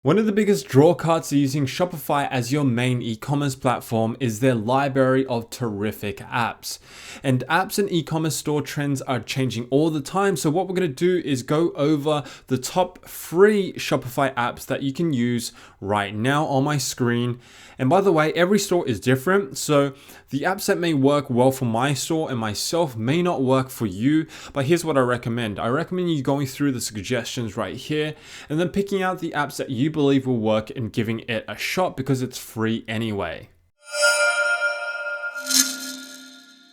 One of the biggest draw cards to using Shopify as your main e-commerce platform is their library of terrific apps. And apps and e-commerce store trends are changing all the time. So what we're going to do is go over the top free Shopify apps that you can use right now on my screen. And by the way, every store is different. So the apps that may work well for my store and myself may not work for you. But here's what I recommend. I recommend you going through the suggestions right here and then picking out the apps that you believe will work and giving it a shot because it's free anyway.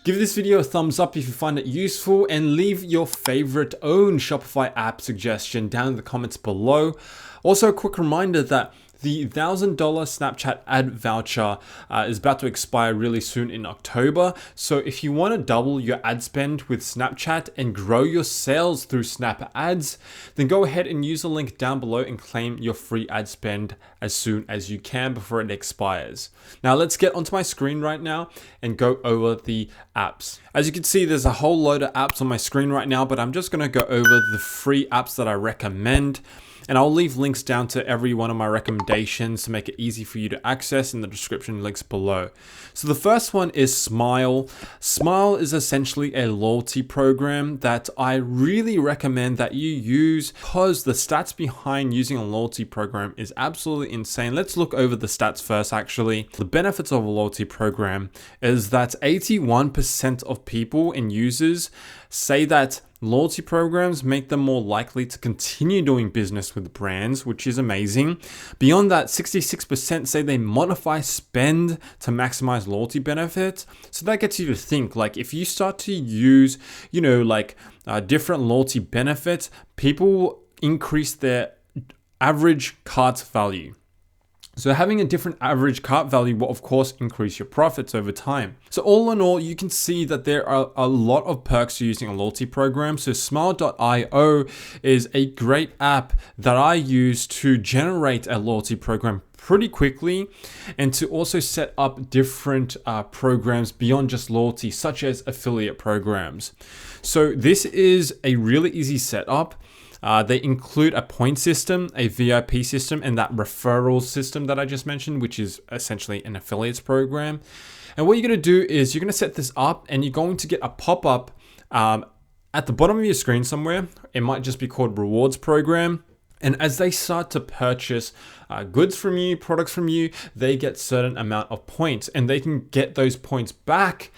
Give this video a thumbs up if you find it useful and leave your favorite own Shopify app suggestion down in the comments below. Also, a quick reminder that the $1,000 Snapchat ad voucher is about to expire really soon in October. So if you want to double your ad spend with Snapchat and grow your sales through Snap ads, then go ahead and use the link down below and claim your free ad spend as soon as you can before it expires. Now let's get onto my screen right now and go over the apps. As you can see, there's a whole load of apps on my screen right now, but I'm just going to go over the free apps that I recommend. And I'll leave links down to every one of my recommendations to make it easy for you to access in the description links below. So the first one is Smile. Smile is essentially a loyalty program that I really recommend that you use because the stats behind using a loyalty program is absolutely insane. Let's look over the stats first actually. The benefits of a loyalty program is that 81% of people and users say that loyalty programs make them more likely to continue doing business with brands, which is amazing. Beyond that, 66% say they modify spend to maximize loyalty benefits. So that gets you to think, like if you start to use, different loyalty benefits, people increase their average cart value. So having a different average cart value will of course increase your profits over time. So all in all, you can see that there are a lot of perks to using a loyalty program. So Smile.io is a great app that I use to generate a loyalty program pretty quickly and to also set up different programs beyond just loyalty, such as affiliate programs. So this is a really easy setup. They include a point system, a VIP system, and that referral system that I just mentioned, which is essentially an affiliates program. And what you're going to do is you're going to set this up and you're going to get a pop-up at the bottom of your screen somewhere. It might just be called rewards program. And as they start to purchase goods from you, products from you, they get certain amount of points and they can get those points back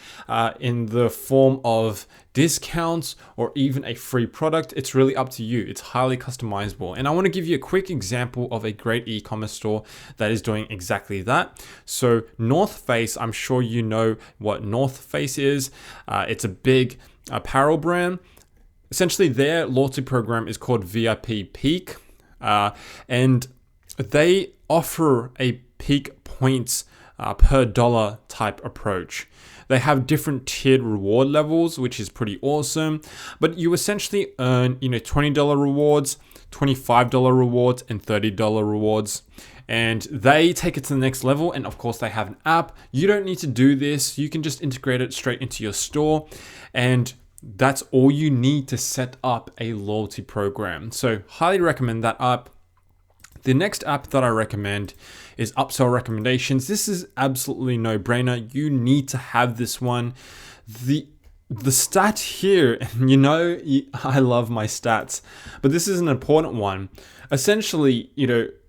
in the form of discounts or even a free product. It's really up to you. It's highly customizable. And I want to give you a quick example of a great e-commerce store that is doing exactly that. So North Face, I'm sure you know what North Face is. It's a big apparel brand. Essentially, their loyalty program is called VIP Peak. And they offer a peak points per dollar type approach. They have different tiered reward levels, which is pretty awesome. But you essentially earn, $20 rewards, $25 rewards, and $30 rewards. And they take it to the next level. And of course, they have an app. You don't need to do this. You can just integrate it straight into your store. And that's all you need to set up a loyalty program. So highly recommend that app. The next app that I recommend is Upsell Recommendations. This is absolutely no-brainer. You need to have this one. The stat here, and I love my stats, but this is an important one. Essentially,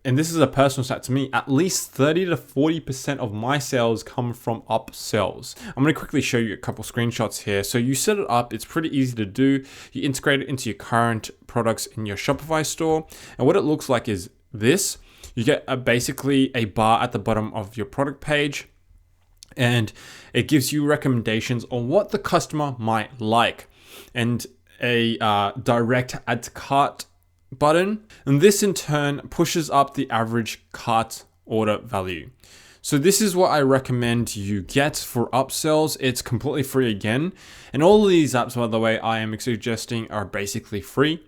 and this is a personal stat to me, at least 30 to 40% of my sales come from upsells. I'm going to quickly show you a couple screenshots here. So you set it up, it's pretty easy to do. You integrate it into your current products in your Shopify store. And what it looks like is this. You get basically a bar at the bottom of your product page, and it gives you recommendations on what the customer might like, and a direct add to cart button. And this in turn pushes up the average cart order value. So this is what I recommend you get for upsells. It's completely free again. And all of these apps, by the way, I am suggesting are basically free.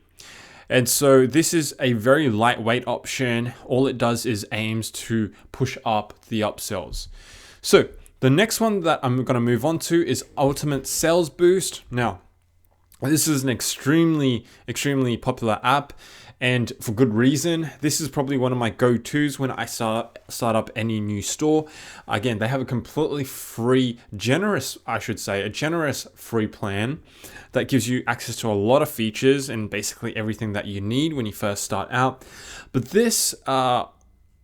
And so this is a very lightweight option. All it does is aims to push up the upsells. So the next one that I'm going to move on to is Ultimate Sales Boost. Now, this is an extremely popular app, And for good reason. This is probably one of my go-tos when I start up any new store. Again, they have a completely free, a generous free plan that gives you access to a lot of features and basically everything that you need when you first start out. But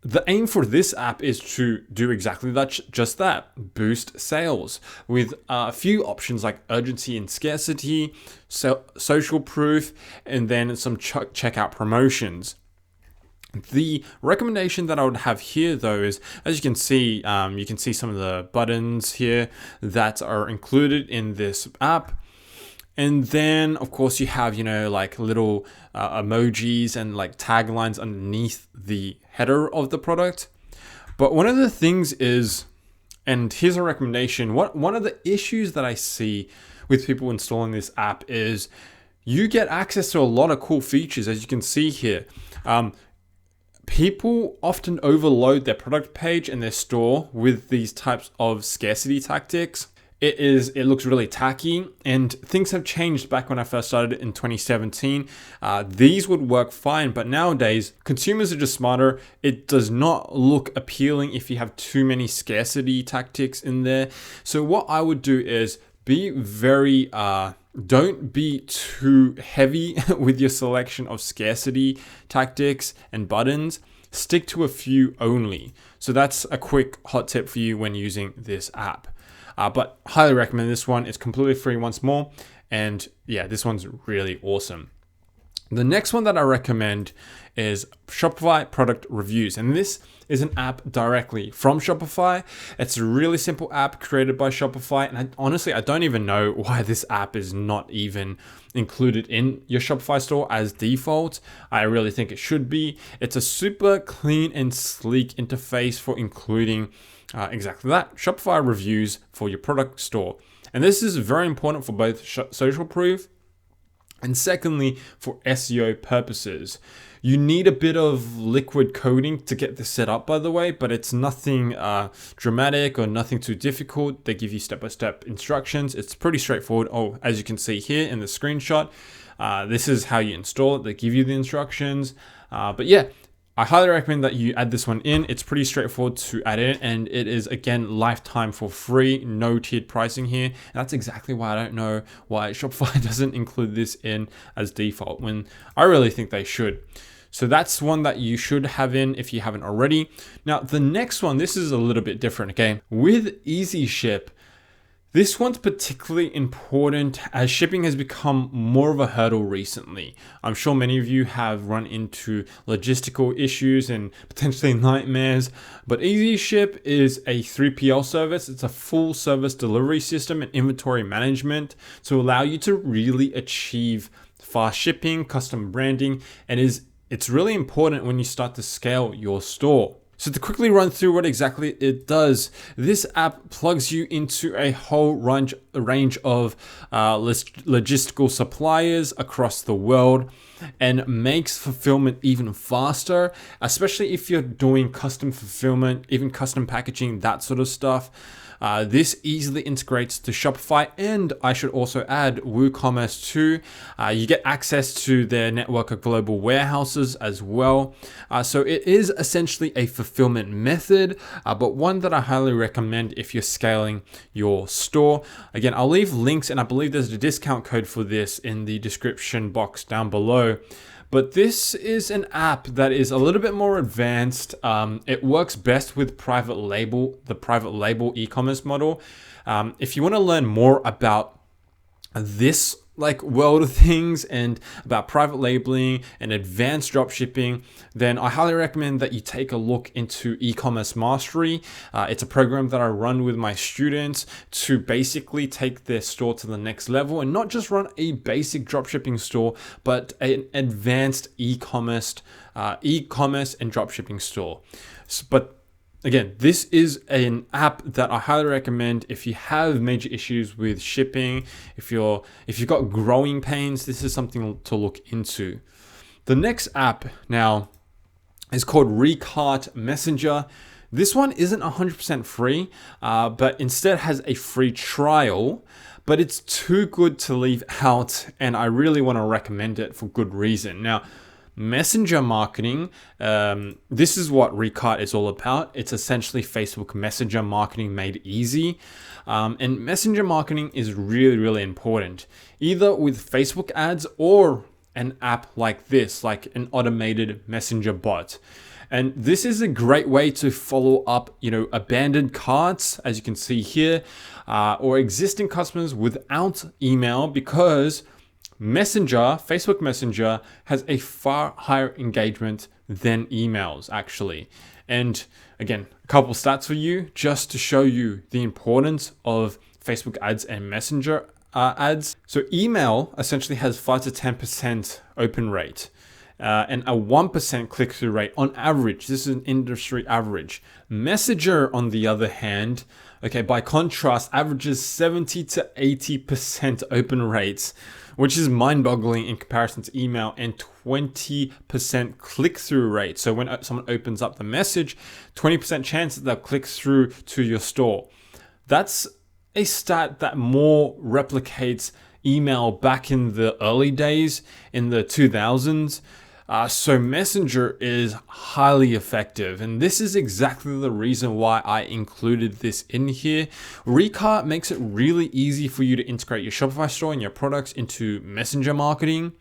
the aim for this app is to do exactly that, just that, boost sales with a few options like urgency and scarcity, social proof, and then some checkout promotions. The recommendation that I would have here though is, as you can see some of the buttons here that are included in this app. And then, of course, you have, like little emojis and like taglines underneath the header of the product. But one of the things is, and here's a recommendation, one of the issues that I see with people installing this app is you get access to a lot of cool features, as you can see here. People often overload their product page and their store with these types of scarcity tactics. It looks really tacky, and things have changed back when I first started in 2017. These would work fine, but nowadays consumers are just smarter. It does not look appealing if you have too many scarcity tactics in there. So what I would do is don't be too heavy with your selection of scarcity tactics and buttons. Stick to a few only. So that's a quick hot tip for you when using this app. But highly recommend this one. It's completely free once more. And yeah, this one's really awesome. The next one that I recommend is Shopify product reviews. And this is an app directly from Shopify. It's a really simple app created by Shopify. And honestly, I don't even know why this app is not even included in your Shopify store as default. I really think it should be. It's a super clean and sleek interface for including exactly that, Shopify reviews for your product store. And this is very important for both social proof and secondly, for SEO purposes. You need a bit of liquid coding to get this set up, by the way, but it's nothing dramatic or nothing too difficult. They give you step-by-step instructions. It's pretty straightforward. Oh, as you can see here in the screenshot, this is how you install it. They give you the instructions. But yeah, I highly recommend that you add this one in. It's pretty straightforward to add in, and it is, again, lifetime for free, no tiered pricing here. And that's exactly why I don't know why Shopify doesn't include this in as default, when I really think they should. So that's one that you should have in if you haven't already. Now, the next one, this is a little bit different, okay? With Easyship, this one's particularly important as shipping has become more of a hurdle recently. I'm sure many of you have run into logistical issues and potentially nightmares, but Easyship is a 3PL service. It's a full service delivery system and inventory management to allow you to really achieve fast shipping, custom branding, and it's really important when you start to scale your store. So to quickly run through what exactly it does, this app plugs you into a whole range of logistical suppliers across the world and makes fulfillment even faster, especially if you're doing custom fulfillment, even custom packaging, that sort of stuff. This easily integrates to Shopify, and I should also add WooCommerce too. You get access to their network of global warehouses as well. So it is essentially a fulfillment method, but one that I highly recommend if you're scaling your store. Again, I'll leave links, and I believe there's a discount code for this in the description box down below. But this is an app that is a little bit more advanced. It works best with the private label e-commerce model. If you want to learn more about this world of things and about private labeling and advanced dropshipping, then I highly recommend that you take a look into eCommerce Mastery. It's a program that I run with my students to basically take their store to the next level and not just run a basic dropshipping store, but an advanced e-commerce and dropshipping store. But again, this is an app that I highly recommend if you have major issues with shipping, if you've got growing pains, this is something to look into. The next app now is called Recart Messenger. This one isn't 100% free, but instead has a free trial, but it's too good to leave out, and I really want to recommend it for good reason. Now, Messenger marketing, this is what Recart is all about. It's essentially Facebook Messenger marketing made easy. And Messenger marketing is really, really important, either with Facebook ads or an app like this, like an automated messenger bot. And this is a great way to follow up, abandoned carts, as you can see here, or existing customers without email, because Facebook Messenger has a far higher engagement than emails actually. And again, a couple stats for you just to show you the importance of Facebook ads and Messenger ads. So email essentially has 5 to 10% open rate. And a 1% click-through rate on average. This is an industry average. Messenger, on the other hand, by contrast, averages 70 to 80% open rates, which is mind-boggling in comparison to email, and 20% click-through rate. So when someone opens up the message, 20% chance that they'll click through to your store. That's a stat that more replicates email back in the early days, in the 2000s. So Messenger is highly effective, and this is exactly the reason why I included this in here. Recart makes it really easy for you to integrate your Shopify store and your products into Messenger marketing.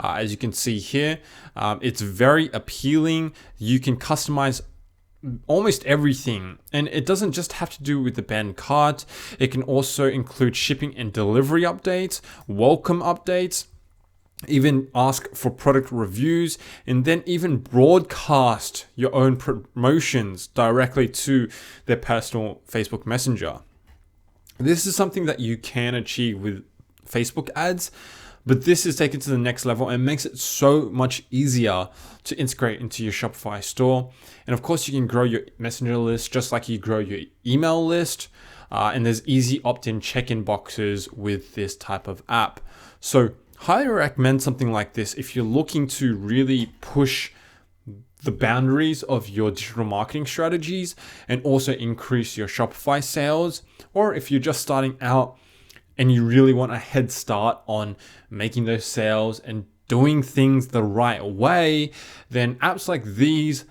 As you can see here, it's very appealing. You can customize almost everything, and it doesn't just have to do with the banned cart. It can also include shipping and delivery updates, welcome updates, even ask for product reviews, and then even broadcast your own promotions directly to their personal Facebook Messenger. This is something that you can achieve with Facebook ads, but this is taken to the next level and makes it so much easier to integrate into your Shopify store. And of course, you can grow your Messenger list just like you grow your email list. And there's easy opt-in check-in boxes with this type of app. So highly recommend something like this if you're looking to really push the boundaries of your digital marketing strategies and also increase your Shopify sales, or if you're just starting out and you really want a head start on making those sales and doing things the right way, then apps like these,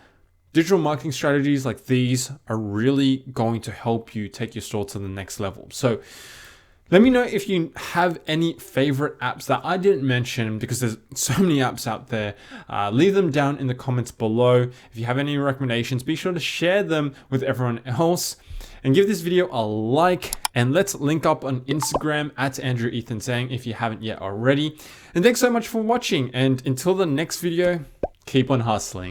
digital marketing strategies like these, are really going to help you take your store to the next level. So let me know if you have any favorite apps that I didn't mention, because there's so many apps out there. Leave them down in the comments below. If you have any recommendations, be sure to share them with everyone else. And give this video a like, and let's link up on Instagram at @AndrewEthanZeng if you haven't yet already. And thanks so much for watching, and until the next video, keep on hustling.